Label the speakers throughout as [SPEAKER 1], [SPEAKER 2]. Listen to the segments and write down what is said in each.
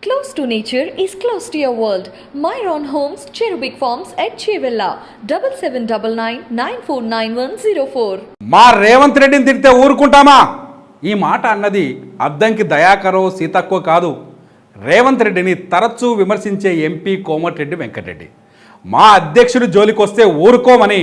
[SPEAKER 1] Close to nature is close to your world. Myron Homes, Cherubic Farms at Chevilla, 7799949104.
[SPEAKER 2] మా రేవంత్ రెడ్డిని తిడితే ఊరుకుంటామా? ఈ మాట అన్నది అద్దంకి దయాకరో సీతక్కో కాదు, రేవంత్ రెడ్డిని తరచూ విమర్శించే ఎంపీ కోమటిరెడ్డి వెంకటరెడ్డి. మా అధ్యక్షుడు జోలికొస్తే ఊరుకోమని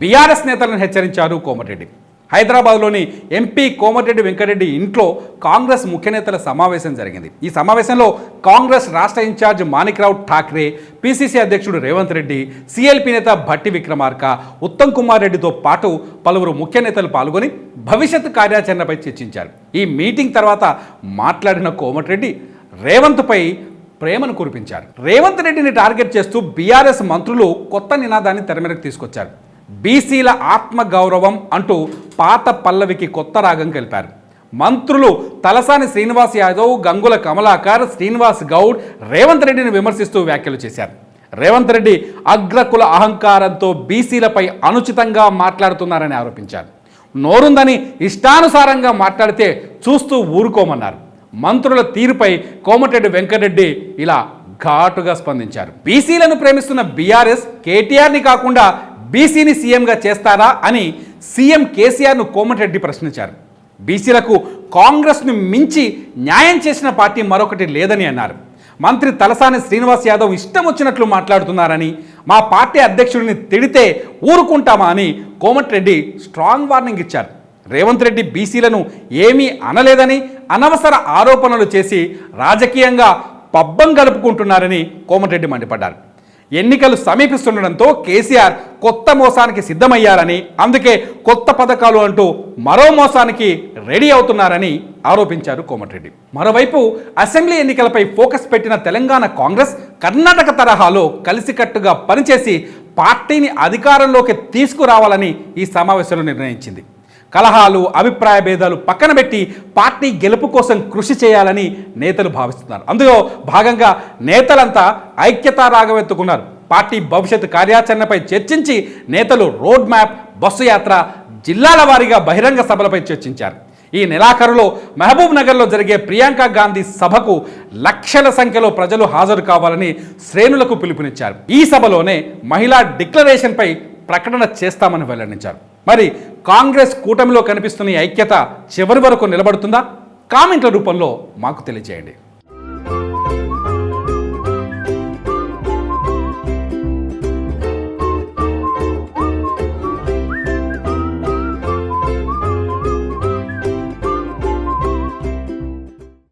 [SPEAKER 2] బీఆర్ఎస్ నేతలను హెచ్చరించారు కోమటిరెడ్డి. హైదరాబాద్లోని ఎంపీ కోమటిరెడ్డి వెంకటరెడ్డి ఇంట్లో కాంగ్రెస్ ముఖ్య నేతల సమావేశం జరిగింది. ఈ సమావేశంలో కాంగ్రెస్ రాష్ట్ర ఇన్ఛార్జ్ మాణిక్రావు ఠాక్రే, పిసిసి అధ్యక్షుడు రేవంత్ రెడ్డి, సిఎల్పి నేత భట్టి విక్రమార్క, ఉత్తమ్ కుమార్ రెడ్డితో పాటు పలువురు ముఖ్య నేతలు పాల్గొని భవిష్యత్ కార్యాచరణపై చర్చించారు. ఈ మీటింగ్ తర్వాత మాట్లాడిన కోమటిరెడ్డి రేవంత్పై ప్రేమను కురిపించారు. రేవంత్ రెడ్డిని టార్గెట్ చేస్తూ బీఆర్ఎస్ మంత్రులు కొత్త నినాదాన్ని తెర మీదకు తీసుకొచ్చారు. బీసీల ఆత్మగౌరవం అంటూ పాత పల్లవికి కొత్త రాగం కలిపారు. మంత్రులు తలసాని శ్రీనివాస్ యాదవ్, గంగుల కమలాకర్, శ్రీనివాస్ గౌడ్ రేవంత్ రెడ్డిని విమర్శిస్తూ వ్యాఖ్యలు చేశారు. రేవంత్ రెడ్డి అగ్రకుల అహంకారంతో బీసీలపై అనుచితంగా మాట్లాడుతున్నారని ఆరోపించారు. నోరుందని ఇష్టానుసారంగా మాట్లాడితే చూస్తూ ఊరుకోమన్నారు. మంత్రుల తీరుపై కోమటిరెడ్డి వెంకటరెడ్డి ఇలా ఘాటుగా స్పందించారు. బీసీలను ప్రేమిస్తున్న బీఆర్ఎస్ కేటీఆర్ని కాకుండా బీసీని సీఎంగా చేస్తారా అని సీఎం కేసీఆర్ను కోమటిరెడ్డి ప్రశ్నించారు. బీసీలకు కాంగ్రెస్ను మించి న్యాయం చేసిన పార్టీ మరొకటి లేదని అన్నారు. మంత్రి తలసాని శ్రీనివాస్ యాదవ్ ఇష్టం వచ్చినట్లు మాట్లాడుతున్నారని, మా పార్టీ అధ్యక్షుడిని తిడితే ఊరుకుంటామా అని కోమటిరెడ్డి స్ట్రాంగ్ వార్నింగ్ ఇచ్చారు. రేవంత్ రెడ్డి బీసీలను ఏమీ అనలేదని, అనవసర ఆరోపణలు చేసి రాజకీయంగా పబ్బం గలుపుకుంటున్నారని కోమటిరెడ్డి మండిపడ్డారు. ఎన్నికలు సమీపిస్తుండడంతో కేసీఆర్ కొత్త మోసానికి సిద్ధమయ్యారని, అందుకే కొత్త పథకాలు అంటూ మరో మోసానికి రెడీ అవుతున్నారని ఆరోపించారు కోమటిరెడ్డి. మరోవైపు అసెంబ్లీ ఎన్నికలపై ఫోకస్ పెట్టిన తెలంగాణ కాంగ్రెస్ కర్ణాటక తరహాలో కలిసికట్టుగా పనిచేసి పార్టీని అధికారంలోకి తీసుకురావాలని ఈ సమావేశంలో నిర్ణయించింది. కలహాలు, అభిప్రాయ భేదాలు పక్కన పెట్టి పార్టీ గెలుపు కోసం కృషి చేయాలని నేతలు భావిస్తున్నారు. అందులో భాగంగా నేతలంతా ఐక్యతా రాగవెత్తుకున్నారు. పార్టీ భవిష్యత్ కార్యాచరణపై చర్చించి నేతలు రోడ్ మ్యాప్, బస్సు యాత్ర, జిల్లాల వారీగా బహిరంగ సభలపై చర్చించారు. ఈ నెలాఖరులో మహబూబ్ నగర్లో జరిగే ప్రియాంక గాంధీ సభకు లక్షల సంఖ్యలో ప్రజలు హాజరు కావాలని శ్రేణులకు పిలుపునిచ్చారు. ఈ సభలోనే మహిళా డిక్లరేషన్పై ప్రకటన చేస్తామని వెల్లడించారు. మరి కాంగ్రెస్ కూటమిలో కనిపిస్తున్న ఐక్యత చివరి వరకు నిలబడుతుందా? కామెంట్ల రూపంలో మాకు తెలియజేయండి.